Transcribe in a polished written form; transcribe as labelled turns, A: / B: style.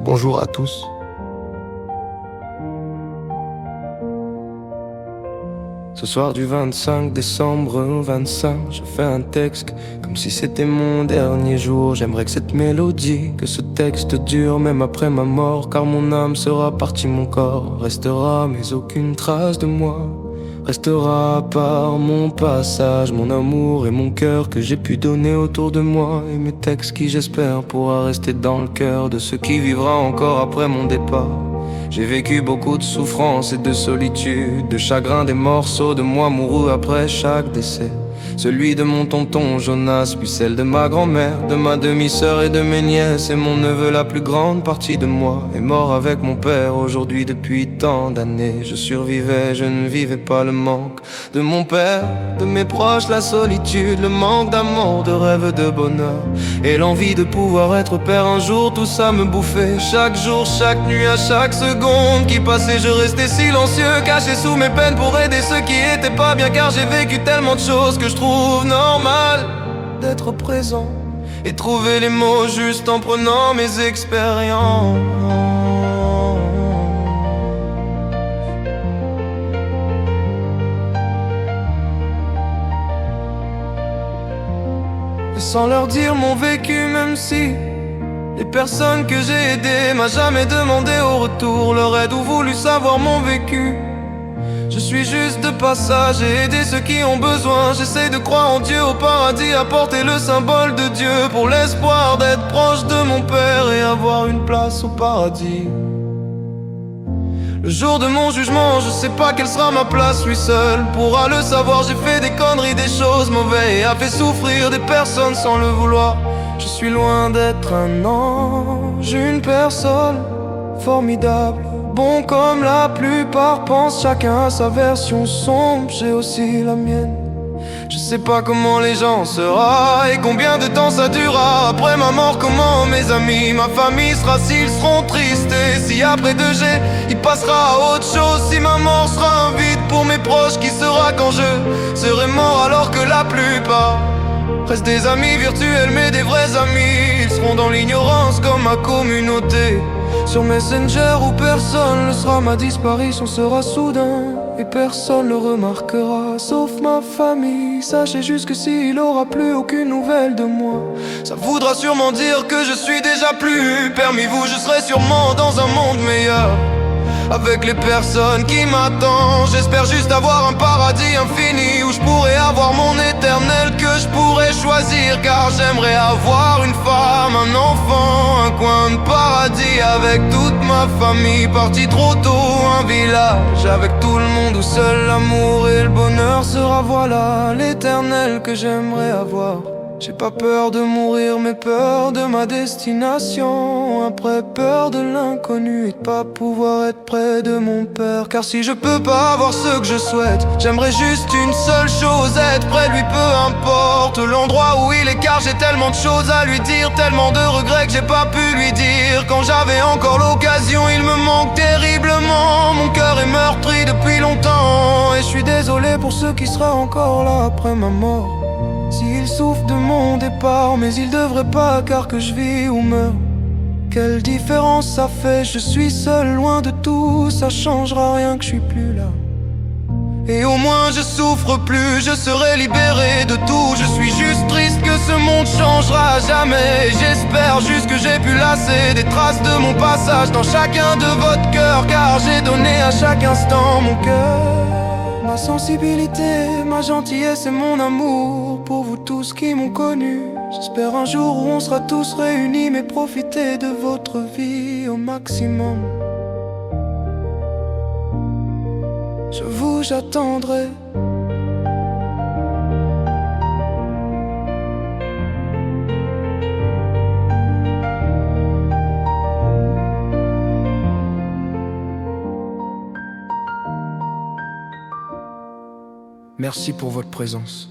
A: Bonjour à tous. Ce soir du 25 décembre au 25, je fais un texte comme si c'était mon dernier jour. J'aimerais que cette mélodie, que ce texte dure même après ma mort, car mon âme sera partie, mon corps restera, mais aucune trace de moi restera à part mon passage, mon amour et mon cœur que j'ai pu donner autour de moi, et mes textes qui j'espère pourra rester dans le cœur de ceux qui vivra encore après mon départ. J'ai vécu beaucoup de souffrance et de solitude, de chagrin, des morceaux de moi mourus après chaque décès. Celui de mon tonton Jonas, puis celle de ma grand-mère, de ma demi-sœur et de mes nièces. Et mon neveu, la plus grande partie de moi, est mort avec mon père aujourd'hui depuis tant d'années. Je survivais, je ne vivais pas le manque de mon père, de mes proches, la solitude, le manque d'amour, de rêve, de bonheur, et l'envie de pouvoir être père un jour. Tout ça me bouffait chaque jour, chaque nuit, à chaque seconde qui passait. Je restais silencieux, caché sous mes peines pour aider ceux qui étaient pas bien, car j'ai vécu tellement de choses que je trouve normal d'être présent et trouver les mots justes en prenant mes expériences. Et sans leur dire mon vécu, même si les personnes que j'ai aidées m'a jamais demandé au retour leur aide ou voulu savoir mon vécu. Je suis juste de passage et aider ceux qui ont besoin. J'essaie de croire en Dieu, au paradis, apporter le symbole de Dieu pour l'espoir d'être proche de mon Père et avoir une place au paradis. Le jour de mon jugement, je sais pas quelle sera ma place, lui seul pourra le savoir. J'ai fait des conneries, des choses mauvaises et a fait souffrir des personnes sans le vouloir. Je suis loin d'être un ange, une personne formidable, bon comme la plupart pensent, chacun a sa version sombre, j'ai aussi la mienne. Je sais pas comment les gens seront et combien de temps ça durera. Après ma mort, comment mes amis, ma famille sera, s'ils seront tristes. Et si après 2G, il passera à autre chose. Si ma mort sera un vide pour mes proches, qui sera quand je serai mort, alors que la plupart restent des amis virtuels mais des vrais amis. Ils seront dans l'ignorance comme ma communauté sur Messenger où personne ne sera. Ma disparition sera soudain et personne le remarquera, sauf ma famille. Sachez juste que s'il aura plus aucune nouvelle de moi, ça voudra sûrement dire que je suis déjà plus parmi vous. Je serai sûrement dans un monde meilleur avec les personnes qui m'attendent. J'espère juste avoir un paradis infini où je pourrais avoir mon éternel que je pourrais choisir, car j'aimerais avoir une femme, un enfant, un coin de paradis avec toute ma famille. Parti trop tôt, un village avec tout le monde où seul l'amour et le bonheur sera. Voilà l'éternel que j'aimerais avoir. J'ai pas peur de mourir mais peur de ma destination. Après peur de l'inconnu et de pas pouvoir être près de mon père. Car si je peux pas avoir ce que je souhaite, j'aimerais juste une seule chose, être près de lui, peu importe l'endroit où il est. Car j'ai tellement de choses à lui dire, tellement de regrets que j'ai pas pu lui dire quand j'avais encore l'occasion. Il me manque terriblement, mon cœur est meurtri depuis longtemps. Et je suis désolé pour ceux qui seraient encore là après ma mort, s'il souffre de mon départ, mais il devrait pas, car que je vis ou meurs, quelle différence ça fait. Je suis seul, loin de tout, ça changera rien que je suis plus là. Et au moins je souffre plus, je serai libéré de tout. Je suis juste triste que ce monde changera jamais. J'espère juste que j'ai pu lasser des traces de mon passage dans chacun de votre cœur, car j'ai donné à chaque instant mon cœur, ma sensibilité, ma gentillesse et mon amour pour vous tous qui m'ont connu. J'espère un jour où on sera tous réunis, mais profitez de votre vie au maximum. Je vous attendrai. Merci pour votre présence.